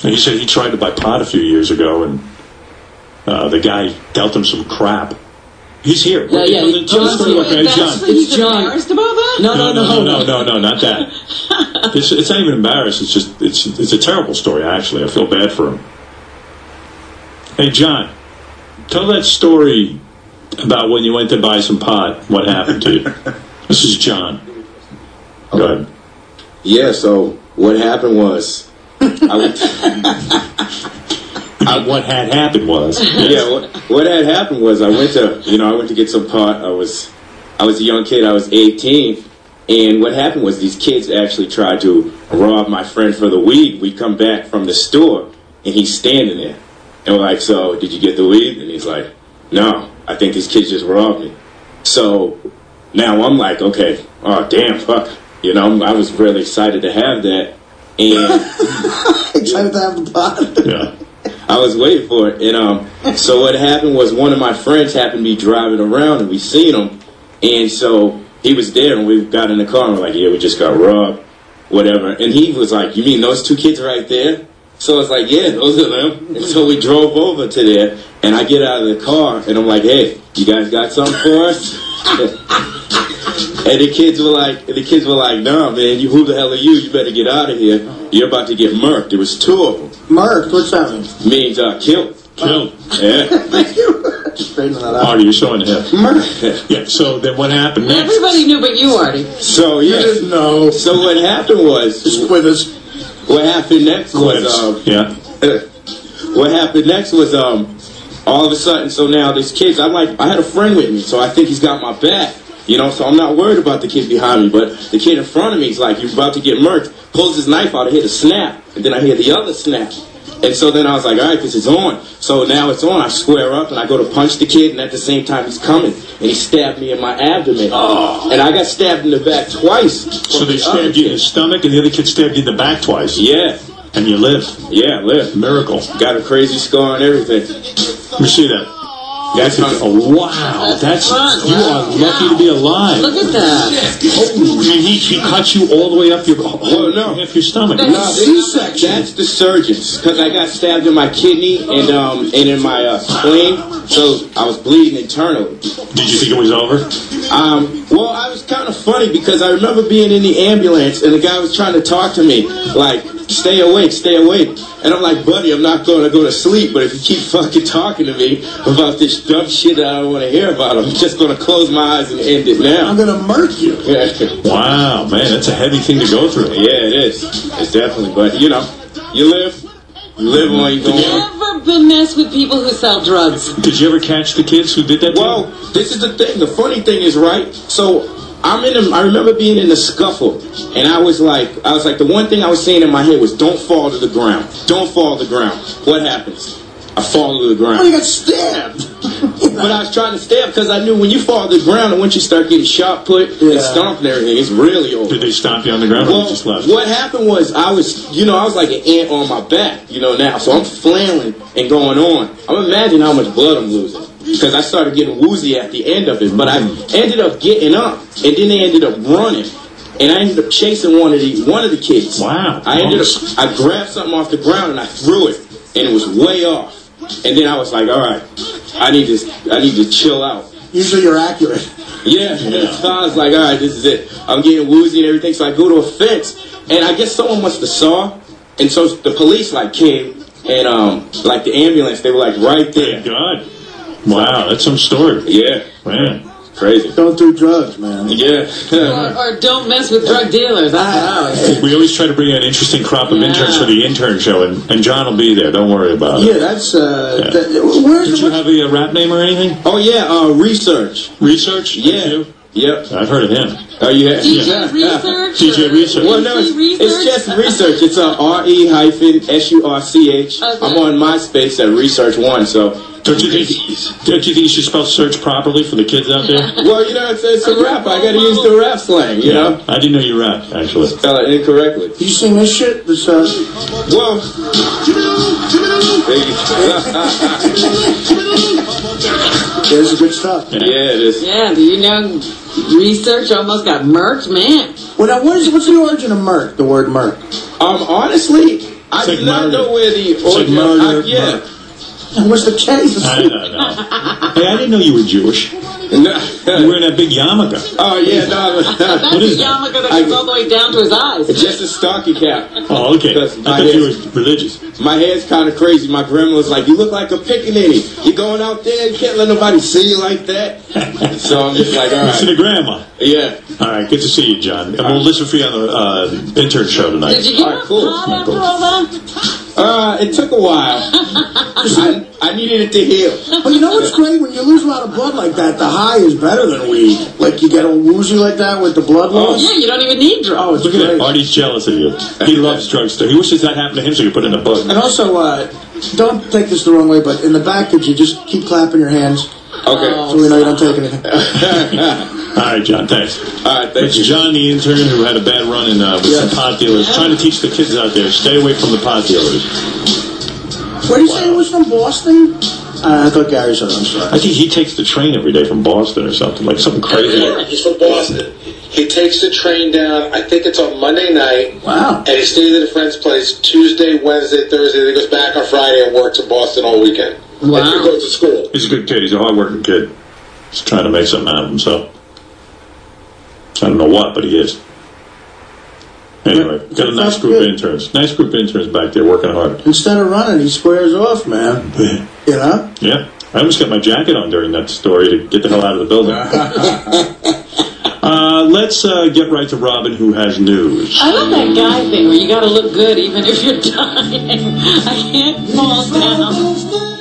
And he said he tried to buy pot a few years ago, and the guy dealt him some crap. He's here. Yeah. John's here. Okay, John. It's John. Embarrassed about that? No, not that. It's not even embarrassed. It's just it's a terrible story. Actually, I feel bad for him. Hey, John, tell that story about when you went to buy some pot. What happened to you? This is John. Go ahead. Yeah. So what happened was. What had happened was what had happened was I went to get some pot. I was a young kid. I was 18, and what happened was these kids actually tried to rob my friend for the weed. We come back from the store, and he's standing there, and we're like, "So, did you get the weed?" And he's like, "No, I think these kids just robbed me." So now I'm like, "Okay, oh damn, fuck," I was really excited to have that. And excited to have the pot. Yeah. I was waiting for it. And so what happened was one of my friends happened to be driving around, and we seen him. And so he was there, and we got in the car, and we're like, yeah, we just got robbed, whatever. And he was like, you mean those two kids right there? So I was like, yeah, those are them. And so we drove over to there, and I get out of the car, and I'm like, hey, you guys got something for us? And the kids were like, nah, man, who the hell are you? You better get out of here. You're about to get murked. There was two of them. Murked? What's that mean? Means killed. Killed. Yeah. Thank you. Straighten that out. Artie, you're showing him. Murked. Yeah, so then what happened next? Everybody knew but you, Artie. So, yeah. No. So what happened was... Quivers. What happened next was... yeah. What happened next was, all of a sudden, so now this kid, I had a friend with me, so I think he's got my back. So I'm not worried about the kid behind me, but the kid in front of me is like, you're about to get murked, pulls his knife out, I hear the snap, and then I hear the other snap. And so then I was like, all right, this is on. So now it's on, I square up, and I go to punch the kid, and at the same time he's coming, and he stabbed me in my abdomen. Oh. And I got stabbed in the back twice. So they stabbed you in the stomach, and the other kid stabbed you in the back twice? Yeah. And you lived? Yeah, I lived. Miracle. Got a crazy scar and everything. Let me see that. That's wow. That's you are lucky to be alive. Look at that. Oh, he cut you all the way up your half your stomach. No, that's the surgeons, because I got stabbed in my kidney and in my spleen, so I was bleeding internally. Did you think it was over? Well, I was kind of funny because I remember being in the ambulance and the guy was trying to talk to me like, stay awake, stay awake. And I'm like, buddy, I'm not going to go to sleep, but if you keep fucking talking to me about this dumb shit that I don't want to hear about, I'm just going to close my eyes and end it now. I'm going to murk you. Wow, man, that's a heavy thing to go through. Yeah, it is. It's definitely, but you live on, you go on. Have you ever been messed with people who sell drugs? Did you ever catch the kids who did that to you? Well, this is the thing. The funny thing is, right, so I remember being in the scuffle, and I was like, the one thing I was saying in my head was, don't fall to the ground. Don't fall to the ground. What happens? I fall to the ground. Oh, you got stabbed. But I was trying to stab because I knew when you fall to the ground and once you start getting shot put and stomped and everything, it's really over. Did they stomp you on the ground or you just left? What happened was I was like an ant on my back, now. So I'm flailing and going on. I'm imagining how much blood I'm losing. Because I started getting woozy at the end of it. But I ended up getting up, and then they ended up running. And I ended up chasing one of the kids. Wow. I grabbed something off the ground, and I threw it. And it was way off. And then I was like, all right, I need to chill out. Usually you're accurate. Yeah. So I was like, all right, this is it. I'm getting woozy and everything. So I go to a fence, and I guess someone must have saw. And so the police, came, and, the ambulance, they were, right there. Thank God. Wow, that's some story. Yeah. Man. Crazy. Don't do drugs, man. Yeah. or don't mess with drug dealers. We always try to bring an interesting crop of interns for the intern show, and John will be there. Don't worry about it. Yeah, that's... Did you have a rap name or anything? Oh, yeah, Re-Surch. Re-Surch? Yeah. Yep. I've heard of him. Oh, yeah. DJ Re-Surch? DJ Re-Surch. Well, no, it's just Re-Surch. It's RE-SURCH. Okay. I'm on MySpace at Re-Surch1, so... Don't you think you should spell search properly for the kids out there? Well, it's a rap. I got to use the rap slang, you know? I didn't know you rapped, actually. Spell it incorrectly. Did you sing this shit? Well... It's good stuff. Yeah, it is. Yeah, do you know Re-Surch almost got murked, man? Well, now, what's the origin of murk, the word murk? Honestly, I like do not murder. know where the It's like murder. yeah. And what's the case? I don't know. Hey, I didn't know you were Jewish. You were wearing that big yarmulke. Oh yeah, no. That's What a is that? yarmulke that goes all the way down to his eyes. It's just a stocking cap. Oh, okay. I thought you were religious. My hair's kind of crazy. My grandma was like, "You look like a pickaninny. You're going out there. You can't let nobody see you like that." So I'm just like, all Listen to right. Grandma. Yeah. All right, good to see you, John. And we'll listen for you on the intern show tonight. Did you get Alright, a cool. pot after all that? It took a while. I needed it to heal. But you know what's great? When you lose a lot of blood like that, the high is better than weed. Like you get all woozy like that with the blood loss. Yeah, you don't even need drugs. Oh, it's Look at great. that. Artie's jealous of you. He loves drugs too. He wishes that happened to him so he could put it in a book. And also, don't take this the wrong way, but in the back, could you just keep clapping your hands Okay. so we know you don't take anything? All right, John, thanks. All right, thank It's you. John, the intern, who had a bad run in, with some pot dealers, trying to teach the kids out there, stay away from the pot dealers. Where did you say he was from, Boston? I thought Gary said, I'm sorry. I think he takes the train every day from Boston or something, like something crazy. Yeah, he's from Boston. He takes the train down, I think it's on Monday night. Wow. And he stays at a friend's place Tuesday, Wednesday, Thursday. Then he goes back on Friday and works in Boston all weekend. Wow. And he goes to school. He's a good kid. He's a hard-working kid. He's trying to make something out of himself. I don't know what, but he is. Anyway, got a nice group of interns. Nice group of interns back there working hard. Instead of running, he squares off, man. You know? Yeah. I almost got my jacket on during that story to get the hell out of the building. Let's get right to Robin, who has news. I love that guy thing where you gotta look good even if you're dying. I can't fall down.